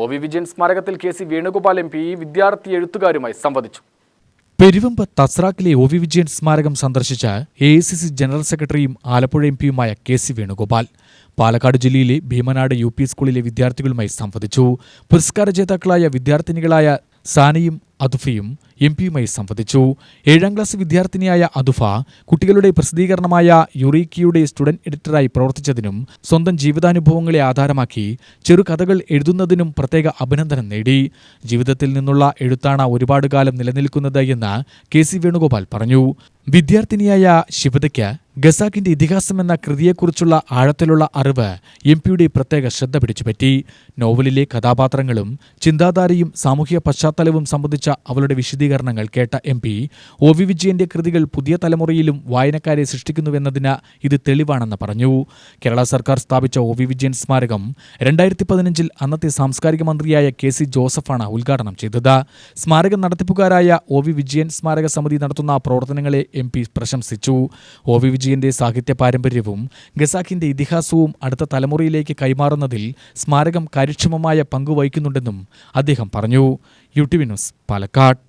O. Vijayan സ്മാരകത്തിൽ K C. Venugopal MP വിദ്യാർത്ഥി എഴുത്തുകാരുമായി സംവദിച്ചു. പെരുവമ്പ് തസ്രാക്കിലെ ഒ.വി. വിജയൻ സ്മാരകം സന്ദർശിച്ച എ.ഐ.സി.സി ജനറൽ സെക്രട്ടറിയും ആലപ്പുഴ എം.പിയുമായ കെ.സി. വേണുഗോപാൽ പാലക്കാട് ജില്ലയിലെ ഭീമനാട് യു.പി. സ്കൂളിലെ വിദ്യാർത്ഥികളുമായി സംവദിച്ചു. പുരസ്കാര ജേതാക്കളായ വിദ്യാർത്ഥിനികളായ സാനയും അതുഫയും എം.പിയുമായി സംവദിച്ചു. 7ാം ക്ലാസ് വിദ്യാർത്ഥിനിയായ അതുഫ കുട്ടികളുടെ പ്രസിദ്ധീകരണമായ യുറീക്കിയുടെ സ്റ്റുഡന്റ് എഡിറ്ററായി പ്രവർത്തിച്ചതിനും സ്വന്തം ജീവിതാനുഭവങ്ങളെ ആധാരമാക്കി ചെറുകഥകൾ എഴുതുന്നതിനും പ്രത്യേക അഭിനന്ദനം നേടി. ജീവിതത്തിൽ നിന്നുള്ള എഴുത്താണ് ഒരുപാട് കാലം നിലനിൽക്കുന്നത് എന്ന് കെ.സി. വേണുഗോപാൽ പറഞ്ഞു. വിദ്യാർത്ഥിനിയായ ശിവതയ്ക്ക് ഖസാക്കിന്റെ ഇതിഹാസം എന്ന കൃതിയെക്കുറിച്ചുള്ള ആഴത്തിലുള്ള അറിവ് എം.പിയുടെ പ്രത്യേക ശ്രദ്ധ പിടിച്ചുപറ്റി. നോവലിലെ കഥാപാത്രങ്ങളും ചിന്താധാരയും സാമൂഹിക പശ്ചാത്തലവും സംബന്ധിച്ച അവളുടെ വിശദീകരണങ്ങൾ കേട്ട എം.പി ഒ.വി. വിജയന്റെ കൃതികൾ പുതിയ തലമുറയിലും വായനക്കാരെ സൃഷ്ടിക്കുന്നുവെന്നതിന് ഇത് തെളിവാണെന്ന് പറഞ്ഞു. കേരള സർക്കാർ സ്ഥാപിച്ച ഒ.വി. വിജയൻ സ്മാരകം 2015 അന്നത്തെ സാംസ്കാരിക മന്ത്രിയായ കെ.സി. ജോസഫാണ് ഉദ്ഘാടനം ചെയ്തത്. സ്മാരക നടത്തിപ്പുകാരായ ഒ.വി. വിജയൻ സ്മാരക സമിതി നടത്തുന്ന പ്രവർത്തനങ്ങളെ എം.പി പ്രശംസിച്ചു. ഒ.വി. വിജയന്റെ സാഹിത്യ പാരമ്പര്യവും ഖസാക്കിന്റെ ഇതിഹാസവും അടുത്ത തലമുറയിലേക്ക് കൈമാറുന്നതിൽ സ്മാരകം കാര്യക്ഷമമായ പങ്കുവഹിക്കുന്നുണ്ടെന്നും അദ്ദേഹം പറഞ്ഞു. യു.ടി.വി ന്യൂസ്, പാലക്കാട്.